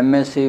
MSc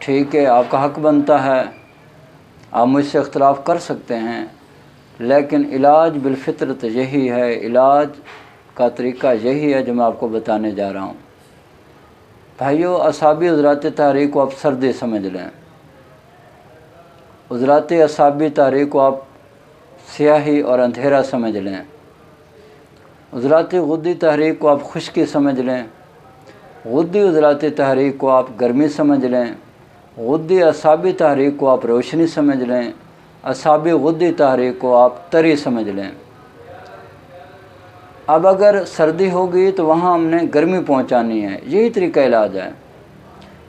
ٹھیک ہے، آپ کا حق بنتا ہے، آپ مجھ سے اختلاف کر سکتے ہیں، لیکن علاج بالفطرت یہی ہے، علاج کا طریقہ یہی ہے جو میں آپ کو بتانے جا رہا ہوں۔ بھائیو، اعصابی عضلات تحریک کو آپ سردی سمجھ لیں، عضلات اعصابی تحریک کو آپ سیاہی اور اندھیرا سمجھ لیں، عضلات غدی تحریک کو آپ خشکی سمجھ لیں، غدی عضلات تحریک کو آپ گرمی سمجھ لیں، غدی اعصابی تحریک کو آپ روشنی سمجھ لیں، اعصابی غدی تحریک کو آپ تری سمجھ لیں۔ اب اگر سردی ہوگی تو وہاں ہم نے گرمی پہنچانی ہے، یہی طریقہ علاج ہے۔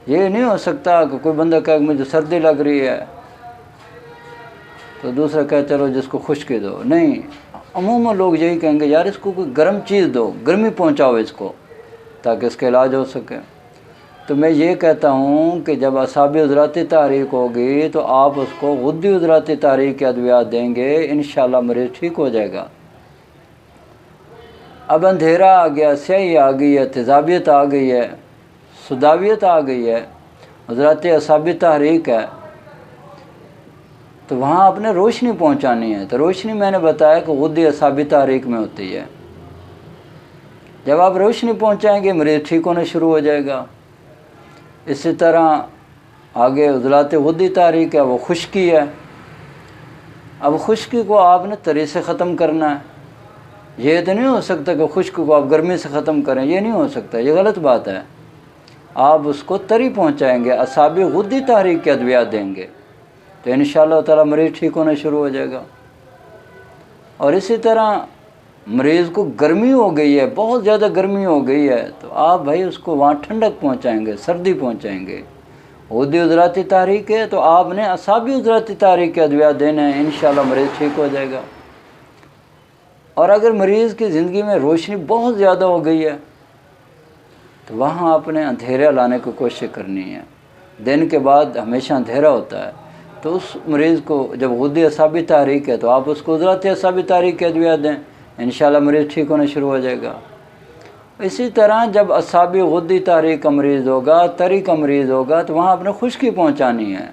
یہ نہیں ہو سکتا کہ کوئی بندہ کہے کہ مجھے سردی لگ رہی ہے تو دوسرا کہے چلو جس کو خشکی دو، نہیں، عموماً لوگ یہی کہیں گے یار اس کو کوئی گرم چیز دو، گرمی پہنچاؤ اس کو تاکہ اس کا علاج ہو سکے۔ تو میں یہ کہتا ہوں کہ جب اعصابی عضلاتی تحریک ہوگی تو آپ اس کو غدی عضلاتی تحریک کے ادویات دیں گے، انشاءاللہ مریض ٹھیک ہو جائے گا۔ اب اندھیرا آ گیا، سیاہی آ گئی ہے، تیزابیت آ گئی ہے، سداویت آ گئی ہے، عضلات اعصابی تحریک ہے، تو وہاں آپ نے روشنی پہنچانی ہے۔ تو روشنی میں نے بتایا کہ غدی اعصابی تحریک میں ہوتی ہے۔ جب آپ روشنی پہنچائیں گے مریض ٹھیک ہونا شروع ہو جائے گا۔ اسی طرح آگے عضلات غدی تحریک ہے، وہ خشکی ہے۔ اب خشکی کو آپ نے تری سے ختم کرنا ہے۔ یہ تو نہیں ہو سکتا کہ خشکی کو آپ گرمی سے ختم کریں، یہ نہیں ہو سکتا، یہ غلط بات ہے۔ آپ اس کو تری پہنچائیں گے، اعصابی غدی تحریک کے ادویات دیں گے تو انشاءاللہ تعالی مریض ٹھیک ہونا شروع ہو جائے گا۔ اور اسی طرح مریض کو گرمی ہو گئی ہے، بہت زیادہ گرمی ہو گئی ہے، تو آپ بھائی اس کو وہاں ٹھنڈک پہنچائیں گے، سردی پہنچائیں گے۔ غدی عضلاتی تحریک ہے تو آپ نے اعصابی عضلاتی تحریک کے ادویات دینے ہیں، انشاءاللہ مریض ٹھیک ہو جائے گا۔ اور اگر مریض کی زندگی میں روشنی بہت زیادہ ہو گئی ہے تو وہاں آپ نے اندھیرا لانے کی کوشش کرنی ہے۔ دن کے بعد ہمیشہ اندھیرا ہوتا ہے، تو اس مریض کو جب غدی اعصابی تحریک ہے تو آپ اس کو عضلات اعصابی تحریک کے ادویات دیں، انشاءاللہ مریض ٹھیک ہونا شروع ہو جائے گا۔ اسی طرح جب اعصابی غدی تحریک کا مریض ہوگا، تری کا مریض ہوگا، تو وہاں آپ نے خشکی پہنچانی ہے۔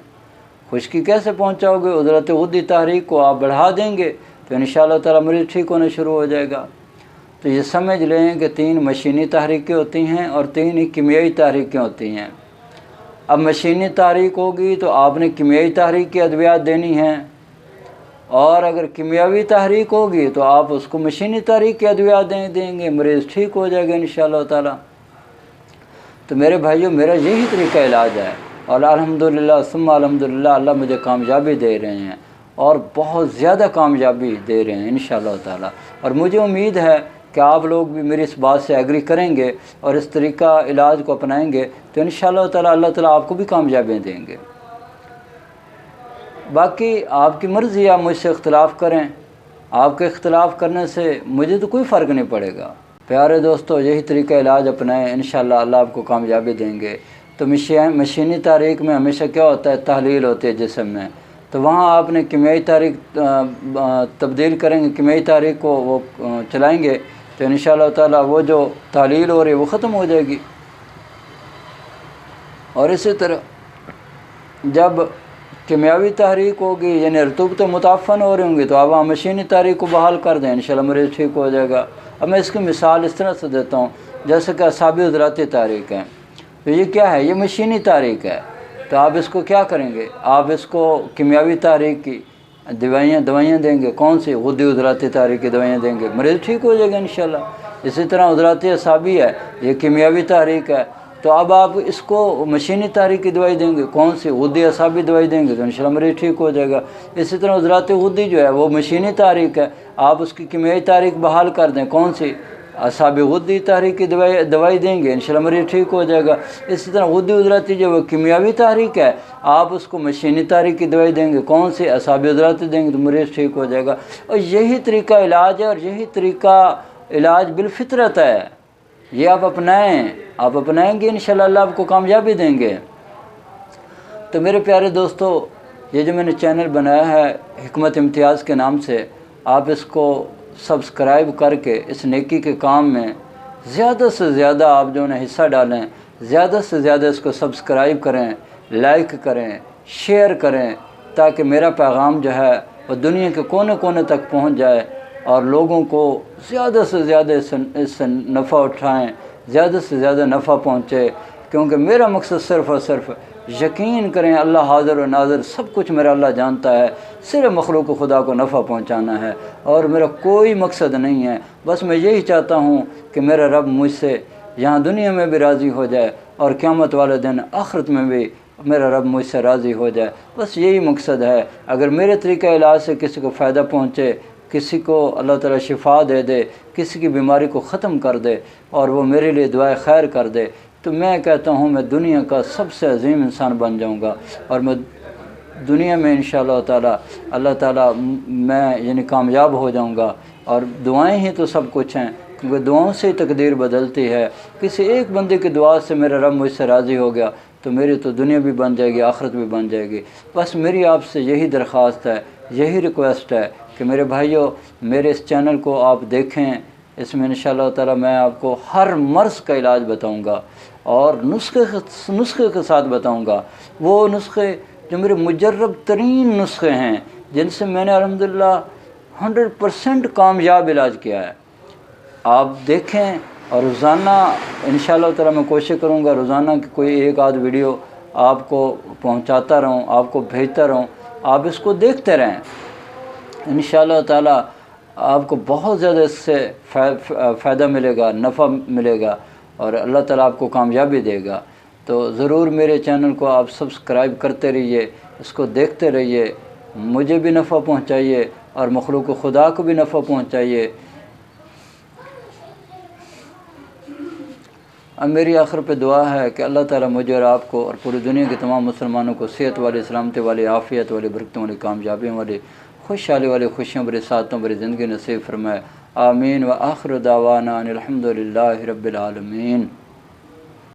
خشکی کیسے پہنچاؤ گے؟ عضلات غدی تحریک کو آپ بڑھا دیں گے تو انشاءاللہ تعالی مریض ٹھیک ہونا شروع ہو جائے گا۔ تو یہ سمجھ لیں کہ 3 مشینی تحریکیں ہوتی ہیں اور 3 ہی کیمیائی تحریکیں ہوتی ہیں۔ اب مشینی تحریک ہوگی تو آپ نے کیمیائی تحریک کی ادویات دینی ہیں، اور اگر کیمیاوی تحریک ہوگی تو آپ اس کو مشینی تحریک کے ادویات دیں گے، مریض ٹھیک ہو جائے گا انشاءاللہ تعالی۔ تو میرے بھائیوں، میرا یہی طریقہ علاج ہے، اور الحمدللہ ثم الحمدللہ اللہ مجھے کامیابی دے رہے ہیں، اور بہت زیادہ کامیابی دے رہے ہیں انشاءاللہ تعالی۔ اور مجھے امید ہے کہ آپ لوگ بھی میری اس بات سے ایگری کریں گے اور اس طریقہ علاج کو اپنائیں گے تو انشاءاللہ تعالی اللہ تعالی آپ کو بھی کامیابیاں دیں گے۔ باقی آپ کی مرضی ہے، آپ مجھ سے اختلاف کریں، آپ کے اختلاف کرنے سے مجھے تو کوئی فرق نہیں پڑے گا۔ پیارے دوستو، یہی طریقہ علاج اپنائیں، انشاءاللہ اللہ آپ کو کامیابی دیں گے۔ تو مشینی تحریک میں ہمیشہ کیا ہوتا ہے؟ تحلیل ہوتی ہے جسم میں، تو وہاں آپ نے کیمیائی تحریک تبدیل کریں گے، کیمیائی تحریک کو وہ چلائیں گے تو انشاءاللہ تعالی وہ جو تحلیل ہو رہی ہے وہ ختم ہو جائے گی۔ اور اسی طرح جب کیمیاوی تحریک ہوگی، یعنی رطوبت متعفن ہو رہی ہوں گی، تو آپ مشینی تحریک کو بحال کر دیں، انشاءاللہ مریض ٹھیک ہو جائے گا۔ اب میں اس کی مثال اس طرح سے دیتا ہوں، جیسے کہ اعصابی عضلاتی تحریک ہے، تو یہ کیا ہے؟ یہ مشینی تحریک ہے۔ تو آپ اس کو کیا کریں گے؟ آپ اس کو کیمیاوی تحریک کی دوائیاں دیں گے۔ کون سی؟ غدی عضلاتی تحریک کی دوائیاں دیں گے، مریض ٹھیک ہو جائے گا انشاءاللہ۔ اسی طرح عضلاتی اعصابی ہے، یہ کیمیاوی تحریک ہے، تو اب آپ اس کو مشینی تحریک کی دوائی دیں گے، کون سی؟ غدی اعصابی دوائی دیں گے تو انشاءاللہ مریض ٹھیک ہو جائے گا۔ اسی طرح عضلات غدی جو ہے وہ مشینی تحریک ہے، آپ اس کی کیمیائی تحریک بحال کر دیں، کون سی؟ اعصابی غدی تحریک کی دوائی دیں گے، انشاءاللہ مریض ٹھیک ہو جائے گا۔ اسی طرح غدی عضلاتی جو وہ کیمیاوی تحریک ہے، آپ اس کو مشینی تحریک کی دوائی دیں گے، کون سی؟ اعصابی عضلاتی دیں گے تو مریض ٹھیک ہو جائے گا۔ اور یہی طریقہ علاج ہے، اور یہی طریقہ علاج بالفطرت ہے، یہ آپ اپنائیں گے انشاءاللہ اللہ آپ کو کامیابی دیں گے۔ تو میرے پیارے دوستو، یہ جو میں نے چینل بنایا ہے حکمت امتیاز کے نام سے، آپ اس کو سبسکرائب کر کے اس نیکی کے کام میں زیادہ سے زیادہ آپ جو ہے حصہ ڈالیں، زیادہ سے زیادہ اس کو سبسکرائب کریں، لائک کریں، شیئر کریں، تاکہ میرا پیغام جو ہے وہ دنیا کے کونے کونے تک پہنچ جائے اور لوگوں کو زیادہ سے زیادہ اس سے نفع اٹھائیں، زیادہ سے زیادہ نفع پہنچے، کیونکہ میرا مقصد صرف اور صرف یقین کریں اللہ حاضر و ناظر، سب کچھ میرا اللہ جانتا ہے، صرف مخلوق خدا کو نفع پہنچانا ہے اور میرا کوئی مقصد نہیں ہے۔ بس میں یہی چاہتا ہوں کہ میرا رب مجھ سے یہاں دنیا میں بھی راضی ہو جائے اور قیامت والے دن آخرت میں بھی میرا رب مجھ سے راضی ہو جائے، بس یہی مقصد ہے۔ اگر میرے طریقہ علاج سے کسی کو فائدہ پہنچے، کسی کو اللہ تعالیٰ شفا دے دے، کسی کی بیماری کو ختم کر دے اور وہ میرے لیے دعائے خیر کر دے، تو میں کہتا ہوں میں دنیا کا سب سے عظیم انسان بن جاؤں گا اور میں دنیا میں انشاءاللہ تعالیٰ اللہ تعالیٰ میں یعنی کامیاب ہو جاؤں گا۔ اور دعائیں ہی تو سب کچھ ہیں، کیونکہ دعاؤں سے ہی تقدیر بدلتی ہے۔ کسی ایک بندے کی دعا سے میرا رب مجھ سے راضی ہو گیا تو میری تو دنیا بھی بن جائے گی، آخرت بھی بن جائے گی۔ بس میری آپ سے یہی درخواست ہے، یہی ریکویسٹ ہے کہ میرے بھائیوں، میرے اس چینل کو آپ دیکھیں، اس میں انشاءاللہ تعالیٰ میں آپ کو ہر مرض کا علاج بتاؤں گا اور نسخے کے ساتھ بتاؤں گا، وہ نسخے جو میرے مجرب ترین نسخے ہیں، جن سے میں نے الحمدللہ 100% کامیاب علاج کیا ہے۔ آپ دیکھیں اور روزانہ انشاءاللہ تعالیٰ میں کوشش کروں گا روزانہ کہ کوئی ایک آدھ ویڈیو آپ کو پہنچاتا رہوں، آپ کو بھیجتا رہوں، آپ اس کو دیکھتے رہیں، انشاءاللہ تعالیٰ آپ کو بہت زیادہ اس سے فائدہ ملے گا، نفع ملے گا اور اللہ تعالیٰ آپ کو کامیابی دے گا۔ تو ضرور میرے چینل کو آپ سبسکرائب کرتے رہیے، اس کو دیکھتے رہیے، مجھے بھی نفع پہنچائیے اور مخلوق خدا کو بھی نفع پہنچائیے۔ اب میری آخر پہ دعا ہے کہ اللہ تعالیٰ مجھے اور آپ کو اور پوری دنیا کے تمام مسلمانوں کو صحت والی، سلامتی والی، عافیت والی، برکتوں والی، کامیابیوں والی، خوشحالی والی، خوشیوں بری، سعادتوں بری زندگی نصیب فرمائے۔ آمین۔ وآخر دعوانا ان الحمد للہ رب العالمین۔